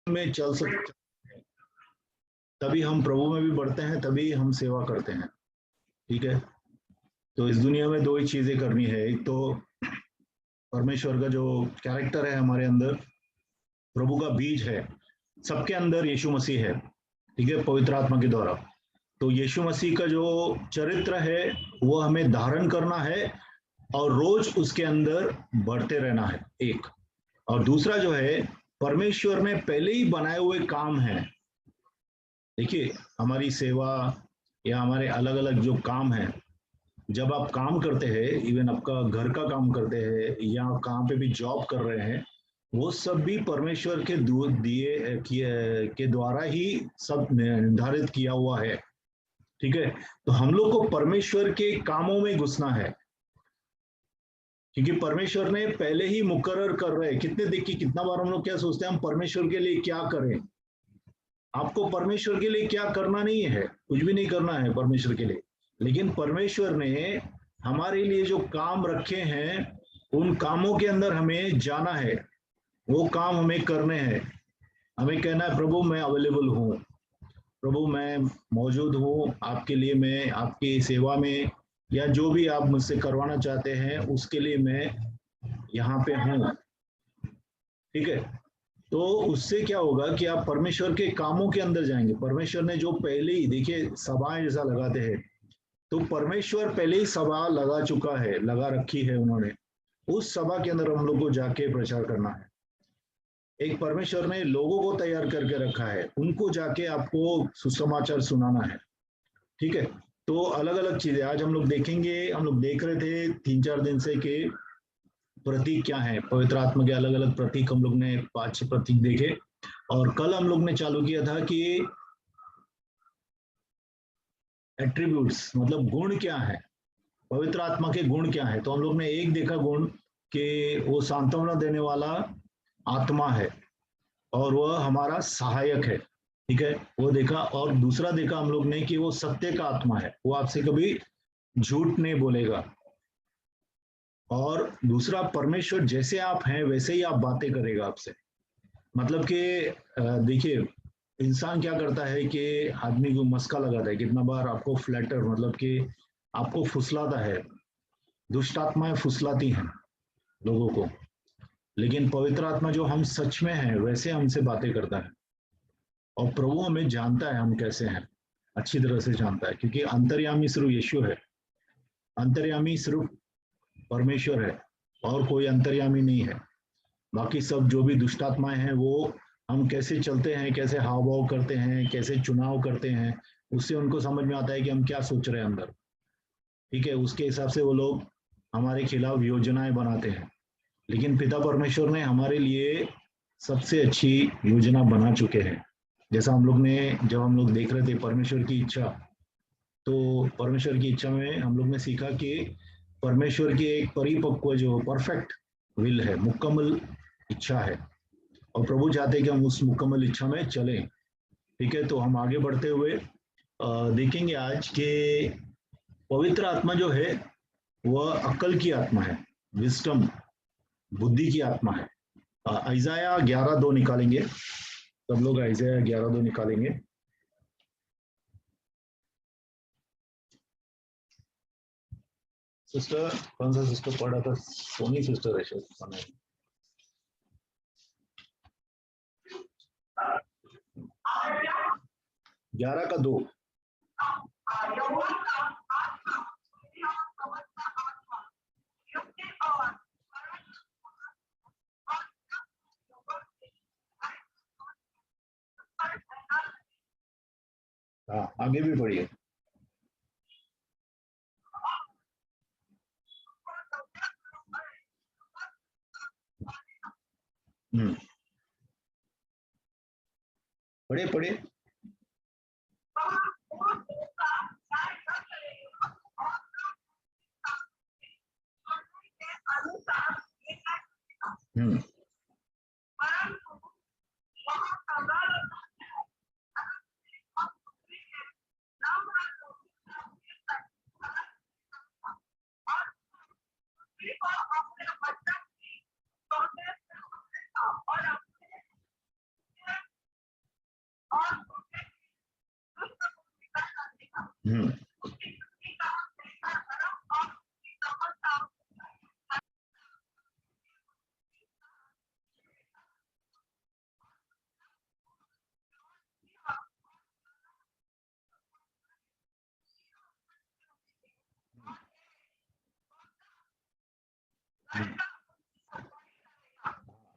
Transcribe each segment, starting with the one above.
में चल सकते हैं, तभी हम प्रभु में भी बढ़ते हैं, तभी हम सेवा करते हैं। ठीक है, तो इस दुनिया में दो ही चीजें करनी है। एक तो परमेश्वर का जो कैरेक्टर है हमारे अंदर, प्रभु का बीज है, सबके अंदर यीशु मसीह है, ठीक है, पवित्र आत्मा के द्वारा। तो यीशु मसीह का जो चरित्र है वो हमें धारण करना है और रोज उसके अंदर बढ़ते रहना है, एक। और दूसरा जो है, परमेश्वर ने पहले ही बनाए हुए काम है। देखिए, हमारी सेवा या हमारे अलग अलग जो काम है, जब आप काम करते हैं, इवन आपका घर का काम करते हैं या कहाँ पे भी जॉब कर रहे हैं, वो सब भी परमेश्वर के दिए के द्वारा ही सब निर्धारित किया हुआ है। ठीक है, तो हम लोग को परमेश्वर के कामों में घुसना है, क्योंकि परमेश्वर ने पहले ही मुकर्रर कर रहे हैं। कितने देखिए, कितना बार हम लोग क्या सोचते हैं, हम परमेश्वर के लिए क्या करें। आपको परमेश्वर के लिए क्या करना नहीं है, कुछ भी नहीं करना है परमेश्वर के लिए, लेकिन परमेश्वर ने हमारे लिए जो काम रखे हैं, उन कामों के अंदर हमें जाना है, वो काम हमें करने हैं। हमें कहना है, प्रभु मैं अवेलेबल हूँ, प्रभु मैं मौजूद हूँ आपके लिए, मैं आपकी सेवा में या जो भी आप मुझसे करवाना चाहते हैं उसके लिए मैं यहाँ पे हूँ। ठीक है, तो उससे क्या होगा कि आप परमेश्वर के कामों के अंदर जाएंगे। परमेश्वर ने जो पहले ही, देखिए, सभाएं जैसा लगाते हैं, तो परमेश्वर पहले ही सभा लगा चुका है, लगा रखी है उन्होंने। उस सभा के अंदर हम लोग को जाके प्रचार करना है। एक परमेश्वर ने लोगों को तैयार करके रखा है, उनको जाके आपको सुसमाचार सुनाना है। ठीक है, तो अलग अलग चीजें आज हम लोग देखेंगे। हम लोग देख रहे थे 3-4 दिन से कि प्रतीक क्या है, पवित्र आत्मा के अलग अलग प्रतीक हम लोग ने 5-6 प्रतीक देखे। और कल हम लोग ने चालू किया था कि एट्रीब्यूट्स मतलब गुण क्या है, पवित्र आत्मा के गुण क्या है। तो हम लोग ने एक देखा गुण कि वो सांत्वना देने वाला आत्मा है और वह हमारा सहायक है। ठीक है, वो देखा। और दूसरा देखा हम लोग ने कि वो सत्य का आत्मा है, वो आपसे कभी झूठ नहीं बोलेगा। और दूसरा, परमेश्वर जैसे आप हैं वैसे ही आप बातें करेगा आपसे। मतलब कि देखिए, इंसान क्या करता है कि आदमी को मस्का लगाता है, कितना बार आपको फ्लैटर मतलब कि आपको फुसलाता है। दुष्ट आत्माएं फुसलाती हैं लोगों को, लेकिन पवित्र आत्मा जो हम सच में है वैसे हमसे बातें करता है। और प्रभु हमें जानता है हम कैसे हैं, अच्छी तरह से जानता है, क्योंकि अंतर्यामी सिर्फ यीशु है, अंतर्यामी सिर्फ परमेश्वर है, और कोई अंतर्यामी नहीं है। बाकी सब जो भी दुष्टात्माएं हैं, वो हम कैसे चलते हैं, कैसे हाव भाव करते हैं, कैसे चुनाव करते हैं, उससे उनको समझ में आता है कि हम क्या सोच रहे हैं अंदर। ठीक है, उसके हिसाब से वो लोग हमारे खिलाफ योजनाएं बनाते हैं। लेकिन पिता परमेश्वर ने हमारे लिए सबसे अच्छी योजना बना चुके हैं। जैसा हम लोग ने, जब हम लोग देख रहे थे परमेश्वर की इच्छा, तो परमेश्वर की इच्छा में हम लोग ने सीखा कि परमेश्वर की एक परिपक्व जो परफेक्ट विल है, मुकम्मल इच्छा है, और प्रभु चाहते हैं कि हम उस मुकम्मल इच्छा में चलें। ठीक है, तो हम आगे बढ़ते हुए देखेंगे आज के पवित्र आत्मा जो है वह अक्ल की आत्मा है, विस्डम, बुद्धि की आत्मा है। ऐसाया 11:2 निकालेंगे, सब लोग ऐसाया 11:2 निकालेंगे। सिस्टर, कौन सा सिस्टर पढ़ा था? सोनी सिस्टर है शायद। 11:2। हाँ, आगे भी पढ़िए। पढ़े पढ़े। हम्म। हम्म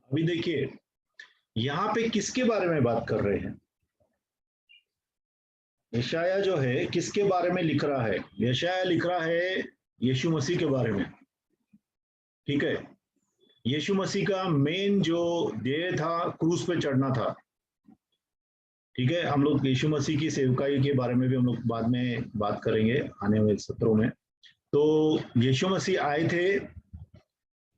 अभी देखिए यहाँ पे किसके बारे में बात कर रहे हैं। यशाया जो है किसके बारे में लिख रहा है? यशाया लिख रहा है यीशु मसीह के बारे में। ठीक है, यीशु मसीह का मेन जो ध्येय था क्रूस पे चढ़ना था। ठीक है, हम लोग यीशु मसीह की सेवकाई के बारे में भी हम लोग बाद में बात करेंगे आने वाले सत्रों में। तो यीशु मसीह आए थे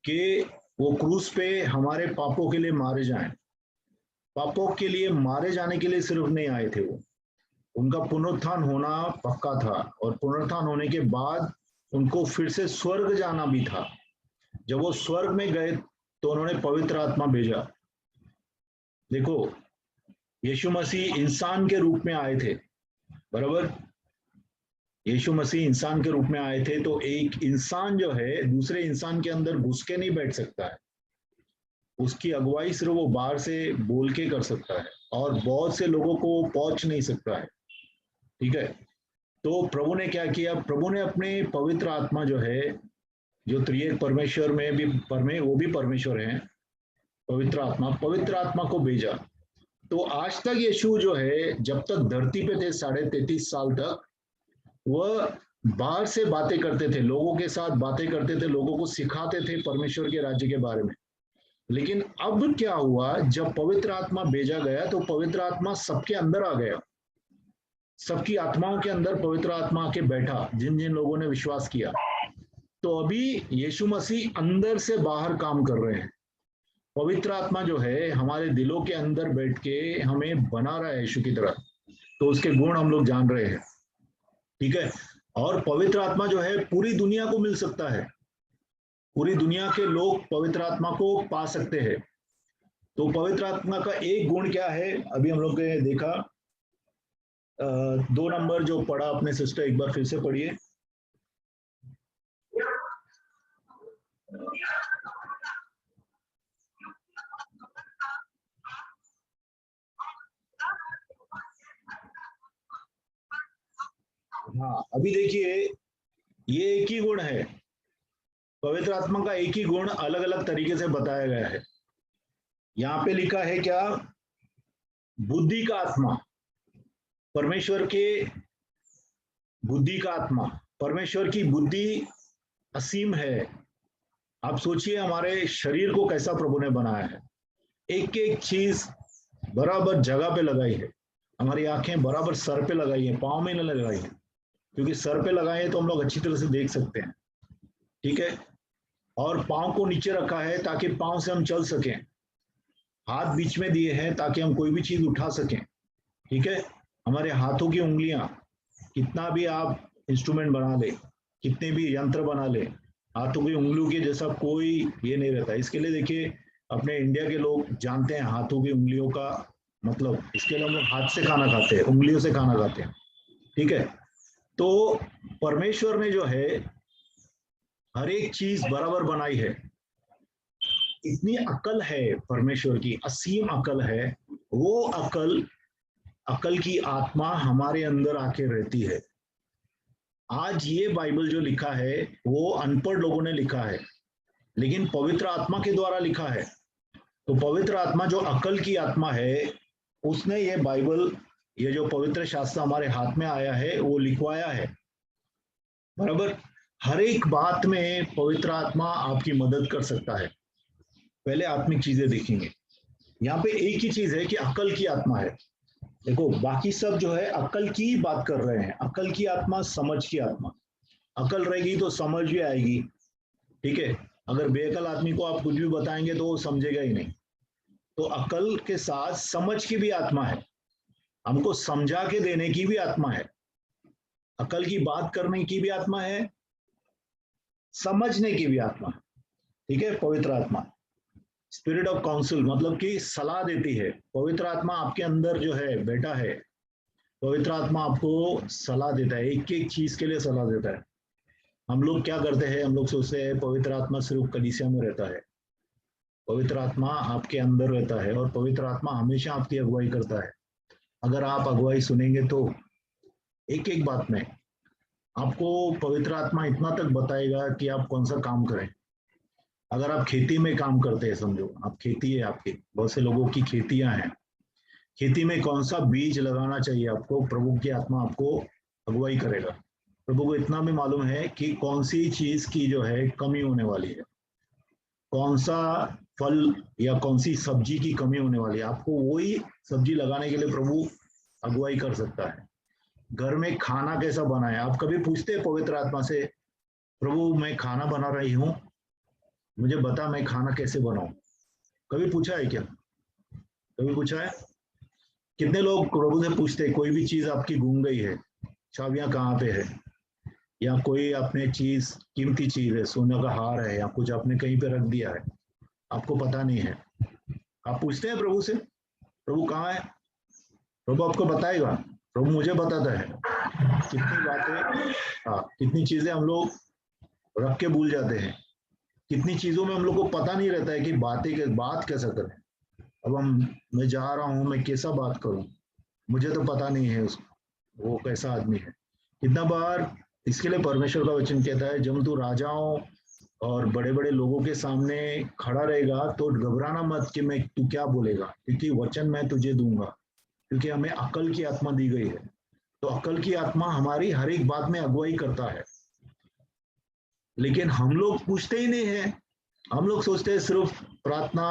कि वो क्रूस पे हमारे पापों के लिए मारे जाएं। पापों के लिए मारे जाने के लिए सिर्फ नहीं आए थे वो, उनका पुनरुत्थान होना पक्का था, और पुनरुत्थान होने के बाद उनको फिर से स्वर्ग जाना भी था। जब वो स्वर्ग में गए तो उन्होंने पवित्र आत्मा भेजा। देखो, यीशु मसीह इंसान के रूप में आए थे, बराबर। यीशु मसीह इंसान के रूप में आए थे, तो एक इंसान जो है दूसरे इंसान के अंदर घुस के नहीं बैठ सकता है। उसकी अगुवाई सिर्फ वो बाहर से बोल के कर सकता है, और बहुत से लोगों को पहुंच नहीं सकता है। ठीक है, तो प्रभु ने क्या किया? प्रभु ने अपने पवित्र आत्मा जो है, जो त्रिएक परमेश्वर में भी वो भी परमेश्वर हैं, पवित्र आत्मा को भेजा। तो आज तक यीशु जो है जब तक धरती पे थे 33.5 साल तक, वह बाहर से बातें करते थे, लोगों के साथ बातें करते थे, लोगों को सिखाते थे परमेश्वर के राज्य के बारे में। लेकिन अब क्या हुआ? जब पवित्र आत्मा भेजा गया तो पवित्र आत्मा सबके अंदर आ गया, सबकी आत्माओं के अंदर पवित्र आत्मा आके बैठा, जिन जिन लोगों ने विश्वास किया। तो अभी यीशु मसीह अंदर से बाहर काम कर रहे हैं। पवित्र आत्मा जो है हमारे दिलों के अंदर बैठ के हमें बना रहा है यीशु की तरह, तो उसके गुण हम लोग जान रहे हैं। ठीक है, और पवित्र आत्मा जो है पूरी दुनिया को मिल सकता है, पूरी दुनिया के लोग पवित्र आत्मा को पा सकते हैं। तो पवित्र आत्मा का एक गुण क्या है? अभी हम लोग ने देखा, 2 नंबर जो पढ़ा अपने सिस्टर, एक बार फिर से पढ़िए। हाँ, अभी देखिए, ये एक ही गुण है, पवित्र आत्मा का एक ही गुण अलग अलग तरीके से बताया गया है। यहाँ पे लिखा है क्या? बुद्धि का आत्मा, परमेश्वर के बुद्धि का आत्मा। परमेश्वर की बुद्धि असीम है। आप सोचिए हमारे शरीर को कैसा प्रभु ने बनाया है, एक एक चीज बराबर जगह पे लगाई है। हमारी आंखें बराबर सर पे लगाई है, पाँव में नहीं लगाई है, क्योंकि सर पे लगाए तो हम लोग अच्छी तरह से देख सकते हैं। ठीक है, और पाँव को नीचे रखा है ताकि पाँव से हम चल सकें। हाथ बीच में दिए हैं ताकि हम कोई भी चीज उठा सकें। ठीक है, हमारे हाथों की उंगलियां, कितना भी आप इंस्ट्रूमेंट बना ले, कितने भी यंत्र बना ले, हाथों की उंगलियों के जैसा कोई ये नहीं रहता। इसके लिए देखिए, अपने इंडिया के लोग जानते हैं हाथों की उंगलियों का मतलब। इसके लिए हम लोग हाथ से खाना खाते हैं, उंगलियों से खाना खाते हैं। ठीक है, तो परमेश्वर ने जो है हर एक चीज बराबर बनाई है। इतनी अकल है परमेश्वर की, असीम अकल है। वो अकल की आत्मा हमारे अंदर आके रहती है। आज ये बाइबल जो लिखा है वो अनपढ़ लोगों ने लिखा है, लेकिन पवित्र आत्मा के द्वारा लिखा है। तो पवित्र आत्मा जो अकल की आत्मा है, उसने ये बाइबल, ये जो पवित्र शास्त्र हमारे हाथ में आया है, वो लिखवाया है, बराबर। हर एक बात में पवित्र आत्मा आपकी मदद कर सकता है। पहले आत्मिक चीजें देखेंगे। यहाँ पे एक ही चीज है कि अकल की आत्मा है। देखो, बाकी सब जो है अकल की बात कर रहे हैं, अकल की आत्मा, समझ की आत्मा। अकल रहेगी तो समझ भी आएगी। ठीक है, अगर बेअकल आदमी को आप कुछ भी बताएंगे तो वो समझेगा ही नहीं। तो अकल के साथ समझ की भी आत्मा है, हमको समझा के देने की भी आत्मा है। अकल की बात करने की भी आत्मा है, समझने की भी आत्मा है। ठीक है, पवित्र आत्मा, स्पिरिट ऑफ काउंसिल, मतलब कि सलाह देती है। पवित्र आत्मा आपके अंदर जो है बैठा है, पवित्र आत्मा आपको सलाह देता है, एक एक चीज के लिए सलाह देता है। हम लोग क्या करते हैं, हम लोग सोचते हैं पवित्र आत्मा सिर्फ कलीसिया में रहता है। पवित्र आत्मा आपके अंदर रहता है और पवित्र आत्मा हमेशा आपकी अगुवाई करता है। अगर आप अगुवाई सुनेंगे तो एक एक बात में आपको पवित्र आत्मा इतना तक बताएगा कि आप कौन सा काम करें। अगर आप खेती में काम करते हैं, समझो आप खेती है आपकी, बहुत से लोगों की खेतियां हैं, खेती में कौन सा बीज लगाना चाहिए आपको, प्रभु की आत्मा आपको अगुवाई करेगा। प्रभु को इतना भी मालूम है कि कौन सी चीज की जो है कमी होने वाली है, कौन सा फल या कौन सी सब्जी की कमी होने वाली है, आपको वही सब्जी लगाने के लिए प्रभु अगुवाई कर सकता है। घर में खाना कैसा बनाए, आप कभी पूछते हैं पवित्र आत्मा से, प्रभु मैं खाना बना रही हूँ, मुझे बता मैं खाना कैसे बनाऊं? कभी पूछा है क्या? कभी पूछा है? कितने लोग प्रभु से पूछते हैं, कोई भी चीज आपकी गुम गई है, चाबियां कहाँ पे है, या कोई आपने चीज कीमती चीज है, सोने का हार है या कुछ आपने कहीं पे रख दिया है, आपको पता नहीं है, आप पूछते हैं प्रभु से, प्रभु कहाँ है? प्रभु आपको बताएगा, प्रभु मुझे बताता है। कितनी बातें, हाँ, कितनी चीजें हम लोग रख के भूल जाते हैं, कितनी चीजों में हम लोग को पता नहीं रहता है कि बात कैसा करें। अब मैं जा रहा हूँ, मैं कैसा बात करूं, मुझे तो पता नहीं है वो कैसा आदमी है। कितना बार इसके लिए परमेश्वर का वचन कहता है, जब तू राजाओं और बड़े बड़े लोगों के सामने खड़ा रहेगा तो घबराना मत कि मैं तू क्या बोलेगा, क्योंकि वचन मैं तुझे दूंगा, क्योंकि हमें अकल की आत्मा दी गई है। तो अकल की आत्मा हमारी हर एक बात में अगुवाई करता है, लेकिन हम लोग पूछते ही नहीं है। हम लोग सोचते हैं सिर्फ प्रार्थना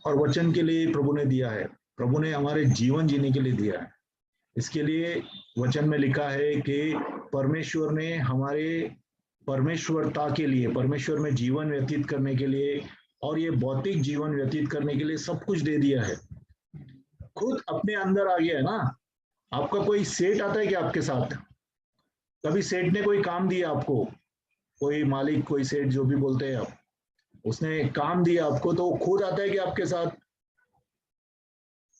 और वचन के लिए प्रभु ने दिया है, प्रभु ने हमारे जीवन जीने के लिए दिया है। इसके लिए वचन में लिखा है कि परमेश्वर ने हमारे परमेश्वरता के लिए, परमेश्वर में जीवन व्यतीत करने के लिए और ये भौतिक जीवन व्यतीत करने के लिए सब कुछ दे दिया है, खुद अपने अंदर आ गया है ना। आपका कोई सेठ आता है क्या आपके साथ? कभी सेठ ने कोई काम दिया आपको, कोई मालिक, कोई सेठ, जो भी बोलते हैं आप, उसने काम दिया आपको तो वो खुद आता है कि आपके साथ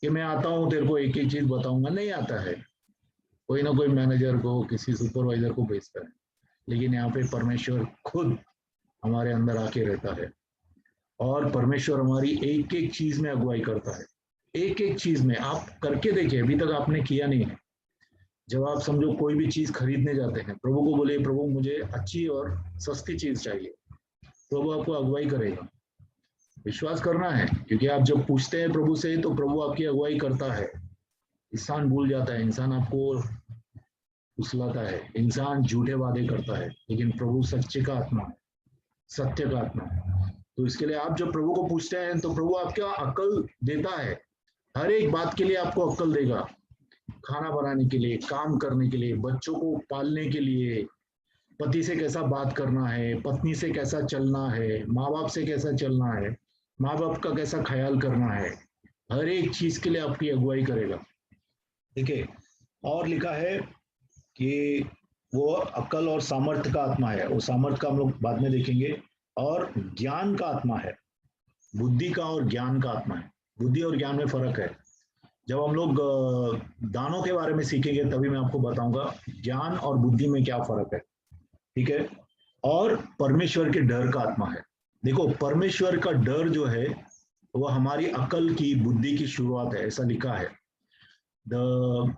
कि मैं आता हूँ तेरे को एक एक चीज बताऊंगा? नहीं आता है, कोई ना कोई मैनेजर को, किसी सुपरवाइजर को भेजता है। लेकिन यहाँ पे परमेश्वर खुद हमारे अंदर आके रहता है और परमेश्वर हमारी एक एक चीज में अगुवाई करता है। एक एक चीज में आप करके देखिए, अभी तक आपने किया नहीं है। जब आप समझो कोई भी चीज खरीदने जाते हैं, प्रभु को बोले प्रभु मुझे अच्छी और सस्ती चीज चाहिए, प्रभु आपको अगुवाई करेगा। विश्वास करना है, क्योंकि आप जब पूछते हैं प्रभु से तो प्रभु आपकी अगुवाई करता है। इंसान भूल जाता है, इंसान आपको उछलाता है, इंसान झूठे वादे करता है, लेकिन प्रभु सच्चे का आत्मा है, सत्य का आत्मा है। तो इसके लिए आप जब प्रभु को पूछते हैं तो प्रभु आपको अक्ल देता है, हर एक बात के लिए आपको अक्ल देगा, खाना बनाने के लिए, काम करने के लिए, बच्चों को पालने के लिए, पति से कैसा बात करना है, पत्नी से कैसा चलना है, माँ बाप से कैसा चलना है, माँ बाप का कैसा ख्याल करना है, हर एक चीज के लिए आपकी अगुवाई करेगा। देखिए, और लिखा है कि वो अक्ल और सामर्थ्य का आत्मा है, वो सामर्थ्य का हम लोग बाद में देखेंगे, और ज्ञान का आत्मा है, बुद्धि का और ज्ञान का आत्मा है। बुद्धि और ज्ञान में फर्क है, जब हम लोग दानों के बारे में सीखेंगे तभी मैं आपको बताऊंगा ज्ञान और बुद्धि में क्या फर्क है, ठीक है। और परमेश्वर के डर का आत्मा है। देखो, परमेश्वर का डर जो है वो हमारी अकल की, बुद्धि की शुरुआत है, ऐसा लिखा है। The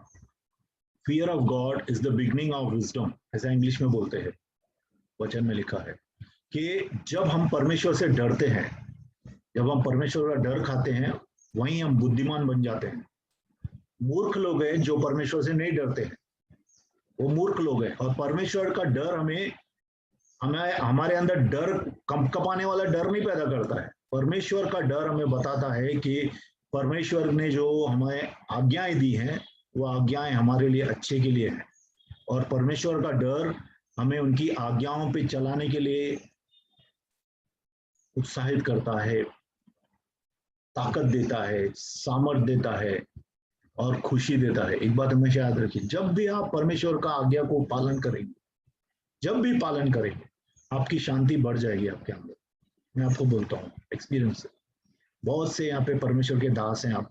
fear of God is the beginning of wisdom, ऐसा इंग्लिश में बोलते हैं, वचन में लिखा है कि जब हम परमेश्वर से डरते हैं, जब हम परमेश्वर का डर खाते हैं, वहीं हम बुद्धिमान बन जाते हैं। मूर्ख लोग हैं जो परमेश्वर से नहीं डरते हैं, वो मूर्ख लोग हैं। और परमेश्वर का डर हमें हमारे अंदर डर कपाने वाला डर नहीं पैदा करता है। परमेश्वर का डर हमें बताता है कि परमेश्वर ने जो हमें आज्ञाएं दी हैं, वो आज्ञाएं हमारे लिए अच्छे के लिए हैं। और परमेश्वर का डर हमें उनकी आज्ञाओं पे चलाने के लिए उत्साहित करता है, ताकत देता है, सामर्थ देता है और खुशी देता है। एक बात हमेशा याद रखिए, जब भी आप परमेश्वर का आज्ञा को पालन करेंगे, जब भी पालन करेंगे, आपकी शांति बढ़ जाएगी आपके अंदर। मैं आपको बोलता हूँ एक्सपीरियंस से, बहुत से यहाँ पे परमेश्वर के दास हैं आप,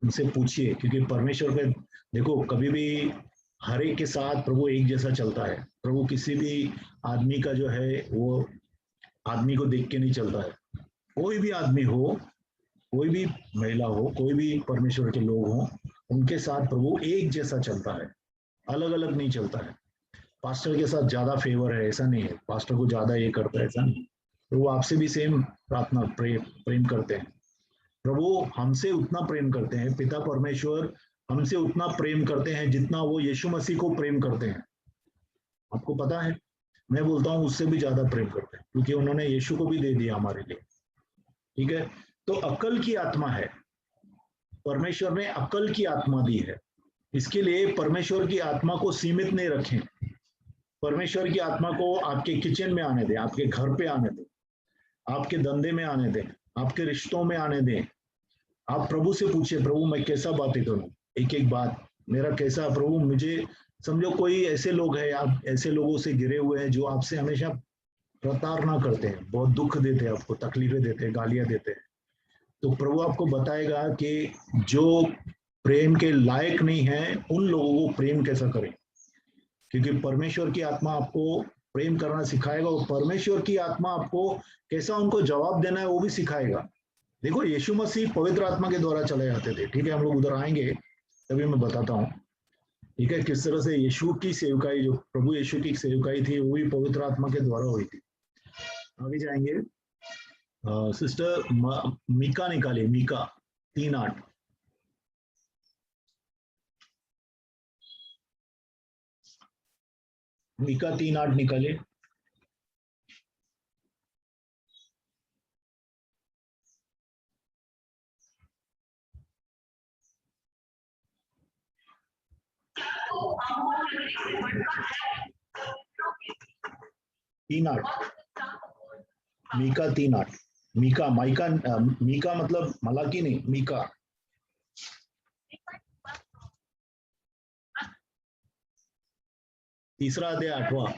उनसे पूछिए, क्योंकि परमेश्वर पे देखो, कभी भी हर एक के साथ प्रभु एक जैसा चलता है। प्रभु किसी भी आदमी का जो है वो आदमी को देख के नहीं चलता है। कोई भी आदमी हो, कोई भी महिला हो, कोई भी परमेश्वर के लोग हों, उनके साथ प्रभु एक जैसा चलता है, अलग अलग नहीं चलता है। पास्टर के साथ ज्यादा फेवर है ऐसा नहीं है, पास्टर को ज्यादा ये करता है ऐसा नहीं। तो वो आपसे भी सेम प्रार्थना प्रेम करते हैं। प्रभु हमसे उतना प्रेम करते हैं, पिता परमेश्वर हमसे उतना प्रेम करते हैं जितना वो यीशु मसीह को प्रेम करते हैं। आपको पता है, मैं बोलता हूँ उससे भी ज्यादा प्रेम करते हैं, क्योंकि उन्होंने यीशु को भी दे दिया हमारे लिए। ठीक है, तो अकल की आत्मा है, परमेश्वर ने अकल की आत्मा दी है। इसके लिए परमेश्वर की आत्मा को सीमित नहीं रखें। परमेश्वर की आत्मा को आपके किचन में आने दें, आपके घर पे आने दें, आपके धंधे में आने दें, आपके रिश्तों में आने दें। आप प्रभु से पूछिए, प्रभु मैं कैसा बातें करूं, एक एक बात मेरा कैसा, प्रभु मुझे समझो कोई ऐसे लोग हैं, आप ऐसे लोगों से घिरे हुए हैं जो आपसे हमेशा प्रताड़ना करते हैं, बहुत दुख देते हैं, आपको तकलीफें देते हैं, गालियां देते हैं। तो प्रभु आपको बताएगा कि जो प्रेम के लायक नहीं है उन लोगों को प्रेम कैसा करें, क्योंकि परमेश्वर की आत्मा आपको प्रेम करना सिखाएगा, और परमेश्वर की आत्मा आपको कैसा उनको जवाब देना है वो भी सिखाएगा। देखो यीशु मसीह पवित्र आत्मा के द्वारा चले जाते थे, ठीक है, हम लोग उधर आएंगे तभी मैं बताता हूँ, ठीक है, किस तरह से यीशु की सेवकाई, जो प्रभु यीशु की सेवकाई थी वो भी पवित्र आत्मा के द्वारा हुई थी। आगे जाएंगे। सिस्टर मीका निकालिए, मीका 3:8। मीका 3:8 निकालिए। तीन आठ, मीका 3:8। मीका, माइका, मीका मतलब मलाकी नहीं, मीका। तीसरा अध्याय 8वां।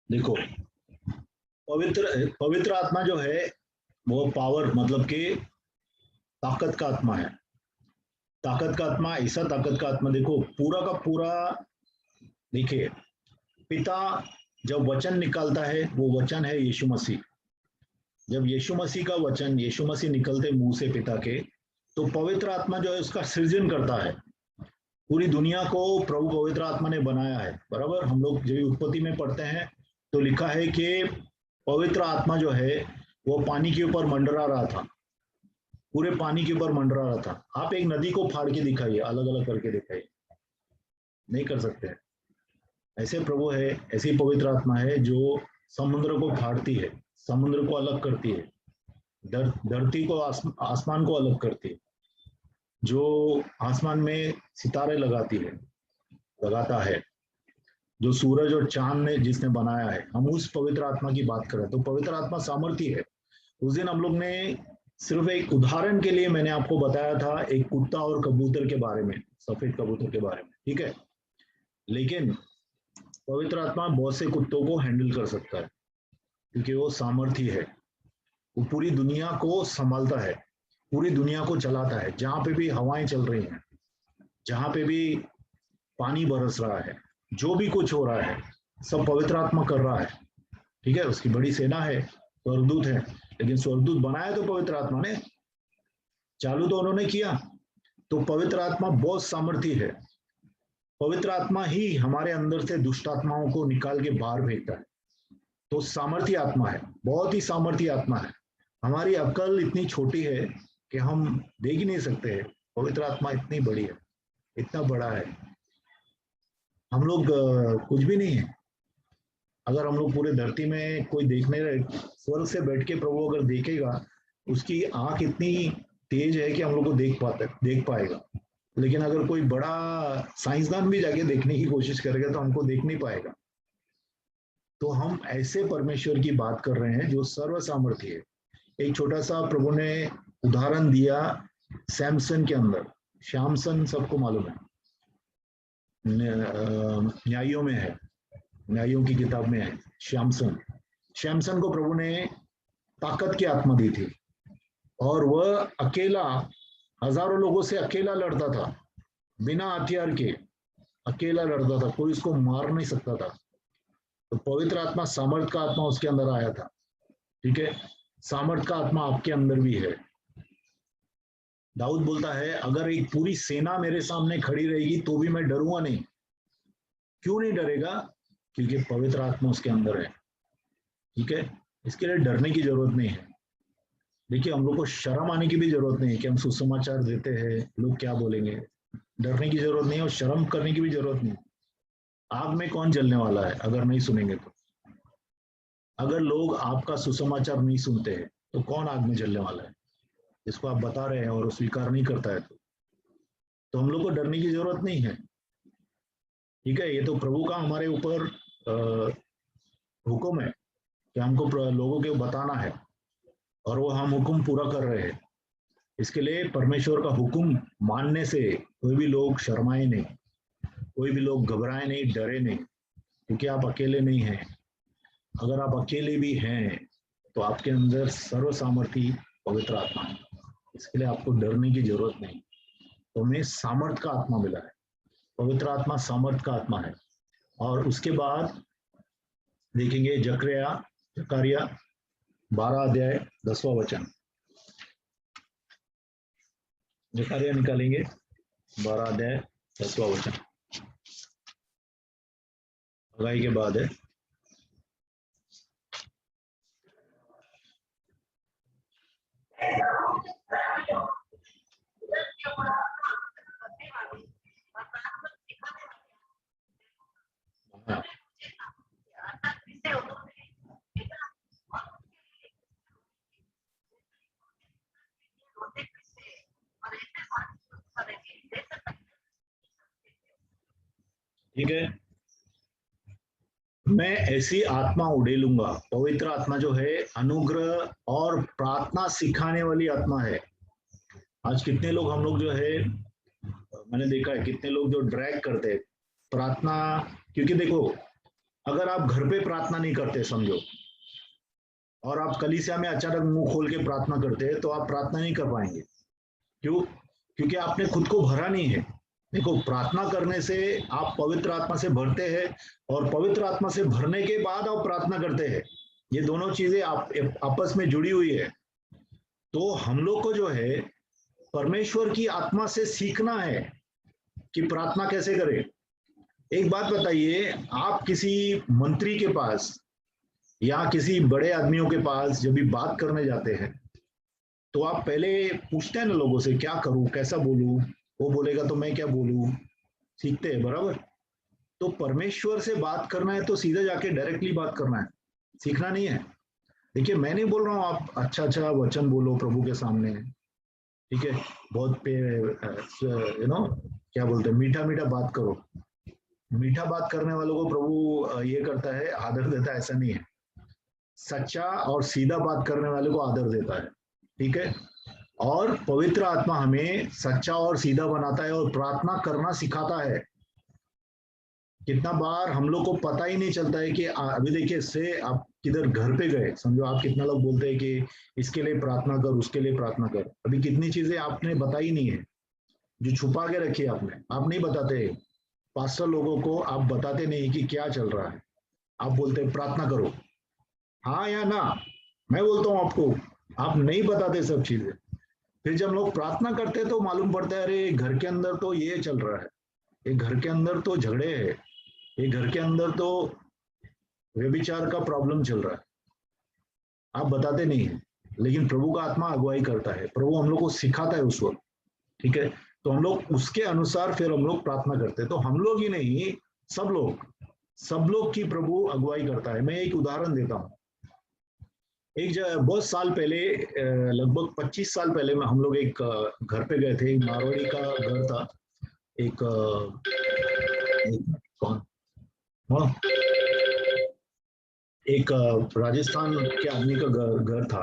देखो, पवित्र पवित्र आत्मा जो है वो पावर मतलब कि ताकत का आत्मा है। ताकत का आत्मा, ऐसा ताकत का आत्मा, देखो पूरा का पूरा, देखिए पिता जब वचन निकालता है वो वचन है यीशु मसीह। जब यीशु मसीह का वचन, यीशु मसीह निकलते मुंह से पिता के, तो पवित्र आत्मा जो है उसका सृजन करता है। पूरी दुनिया को प्रभु पवित्र आत्मा ने बनाया है, बराबर। हम लोग जब उत्पत्ति में पढ़ते हैं तो लिखा है कि पवित्र आत्मा जो है वो पानी के ऊपर मंडरा रहा था, पूरे पानी के ऊपर मंडरा रहा था। आप एक नदी को फाड़ के दिखाइए, अलग अलग करके दिखाइए, नहीं कर सकते। ऐसे प्रभु है, ऐसी पवित्र आत्मा है जो समुद्र को फाड़ती है, समुद्र को अलग करती है, धरती को, आसमान को अलग करती है, जो आसमान में सितारे लगाती है, लगाता है, जो सूरज और चांद ने जिसने बनाया है, हम उस पवित्र आत्मा की बात कर रहे हैं। तो पवित्र आत्मा सामर्थी है। उस दिन हम लोग ने सिर्फ एक उदाहरण के लिए मैंने आपको बताया था एक कुत्ता और कबूतर के बारे में, सफेद कबूतर के बारे में, ठीक है, लेकिन पवित्र आत्मा बहुत से कुत्तों को हैंडल कर सकता है, क्योंकि वो सामर्थी है। वो पूरी दुनिया को संभालता है, पूरी दुनिया को चलाता है। जहां पे भी हवाएं चल रही हैं, जहां पे भी पानी बरस रहा है, जो भी कुछ हो रहा है, सब पवित्र आत्मा कर रहा है, ठीक है। उसकी बड़ी सेना है, स्वर्गदूत है, लेकिन स्वर्गदूत बनाया तो पवित्र आत्मा ने, चालू तो उन्होंने किया। तो पवित्र आत्मा बहुत सामर्थी है। पवित्र आत्मा ही हमारे अंदर से दुष्ट आत्माओं को निकाल के बाहर फेंकता है। तो सामर्थी आत्मा है, बहुत ही सामर्थी आत्मा है। हमारी अकल इतनी छोटी है कि हम देख ही नहीं सकते हैं, पवित्र आत्मा इतनी बड़ी है, इतना बड़ा है। हम लोग कुछ भी नहीं है। अगर हम लोग पूरे धरती में कोई देख नहीं रहे, स्वर्ग से बैठ के प्रभु अगर देखेगा, उसकी आंख इतनी तेज है कि हम लोग को देख पाएगा। लेकिन अगर कोई बड़ा साइंसदान भी जाके देखने की कोशिश करेगा तो हमको देख नहीं पाएगा। तो हम ऐसे परमेश्वर की बात कर रहे हैं जो सर्व सामर्थ्य है। एक छोटा सा प्रभु ने उदाहरण दिया सैमसन के अंदर। श्यामसन सबको मालूम है, न्यायों में है, न्यायों की किताब में है श्यामसन। श्यामसन को प्रभु ने ताकत की आत्मा दी थी और वह अकेला हजारों लोगों से अकेला लड़ता था, बिना हथियार के अकेला लड़ता था, कोई उसको मार नहीं सकता था। तो पवित्र आत्मा, सामर्थ का आत्मा उसके अंदर आया था। ठीक है, सामर्थ का आत्मा आपके अंदर भी है। दाऊद बोलता है, अगर एक पूरी सेना मेरे सामने खड़ी रहेगी तो भी मैं डरूंगा नहीं। क्यों नहीं डरेगा? क्योंकि पवित्र आत्मा उसके अंदर है। ठीक है, इसके लिए डरने की जरूरत नहीं है। देखिए, हम लोग को शर्म आने की भी जरूरत नहीं है कि हम सुसमाचार देते हैं, लोग क्या बोलेंगे। डरने की जरूरत नहीं है और शर्म करने की भी जरूरत नहीं। आग में कौन जलने वाला है अगर नहीं सुनेंगे तो? अगर लोग आपका सुसमाचार नहीं सुनते हैं तो कौन आग में जलने वाला है? जिसको आप बता रहे हैं और वो स्वीकार नहीं करता है तो हम लोग को डरने की जरूरत नहीं है। ठीक है, ये तो प्रभु का हमारे ऊपर हुक्म है कि हमको लोगों को बताना है और वो हम हुक्म पूरा कर रहे हैं। इसके लिए परमेश्वर का हुक्म मानने से कोई भी लोग शर्माए नहीं, कोई भी लोग घबराए नहीं, डरे नहीं, क्योंकि आप अकेले नहीं हैं। अगर आप अकेले भी हैं तो आपके अंदर सर्व सामर्थी पवित्र आत्मा है। इसके लिए आपको डरने की जरूरत नहीं। तो हमें सामर्थ का आत्मा मिला है। पवित्र आत्मा सामर्थ का आत्मा है। और उसके बाद देखेंगे जकरिया 12 अध्याय 10वां वचन। जकरिया निकालेंगे 12 अध्याय 10वां वचन। हगाई के बाद है। हाँ। ठीक है, मैं ऐसी आत्मा उड़ेलूंगा। पवित्र आत्मा जो है अनुग्रह और प्रार्थना सिखाने वाली आत्मा है। आज कितने लोग हम लोग जो है, मैंने देखा है कितने लोग जो ड्रैग करते हैं प्रार्थना। क्योंकि देखो, अगर आप घर पे प्रार्थना नहीं करते समझो, और आप कलीसिया में अचानक मुंह खोल के प्रार्थना करते हैं तो आप प्रार्थना नहीं कर पाएंगे। क्यों? क्योंकि आपने खुद को भरा नहीं है। देखो, प्रार्थना करने से आप पवित्र आत्मा से भरते हैं और पवित्र आत्मा से भरने के बाद आप प्रार्थना करते हैं। ये दोनों चीजें आपस में जुड़ी हुई है। तो हम लोग को जो है परमेश्वर की आत्मा से सीखना है कि प्रार्थना कैसे करें। एक बात बताइए, आप किसी मंत्री के पास या किसी बड़े आदमियों के पास जब भी बात करने जाते हैं तो आप पहले पूछते हैं ना लोगों से, क्या करूं, कैसा बोलूं? वो बोलेगा तो मैं क्या बोलूं। सीखते हैं, बराबर। तो परमेश्वर से बात करना है तो सीधे जाके डायरेक्टली बात करना है, सीखना नहीं है। देखिए, मैं नहीं बोल रहा हूँ आप अच्छा अच्छा वचन बोलो प्रभु के सामने, ठीक है, बहुत क्या बोलते हैं, मीठा मीठा बात करो। मीठा बात करने वालों को प्रभु ये करता है, आदर देता है, ऐसा नहीं है। सच्चा और सीधा बात करने वाले को आदर देता है। ठीक है, और पवित्र आत्मा हमें सच्चा और सीधा बनाता है और प्रार्थना करना सिखाता है। कितना बार हम लोग को पता ही नहीं चलता है कि अभी देखिए से आप किधर घर पे गए, समझो आप कितना लोग बोलते हैं कि इसके लिए प्रार्थना कर, उसके लिए प्रार्थना कर। अभी कितनी चीजें आपने बताई नहीं है, जो छुपा के रखी है आपने, आप नहीं बताते। पास्टर लोगों को आप बताते नहीं कि क्या चल रहा है, आप बोलते प्रार्थना करो, हाँ या ना। मैं बोलता हूँ आपको, आप नहीं बताते सब चीजें। फिर जब लोग प्रार्थना करते तो मालूम पड़ता है, अरे घर के अंदर तो ये चल रहा है, ये घर के अंदर तो झगड़े है, ये घर के अंदर तो व्यभिचार का प्रॉब्लम चल रहा है। आप बताते नहीं है, लेकिन प्रभु का आत्मा अगुवाई करता है, प्रभु हम लोग को सिखाता है उस वक्त। ठीक है, तो हम लोग उसके अनुसार फिर हम लोग प्रार्थना करते हैं। तो हम लोग ही नहीं, सब लोग की प्रभु अगुवाई करता है। मैं एक उदाहरण देता हूँ। एक बहुत साल पहले, लगभग 25 साल पहले में हम लोग एक घर पे गए थे। मारवाड़ी का घर था, एक कौन, हाँ, एक राजस्थान के आदमी का घर था।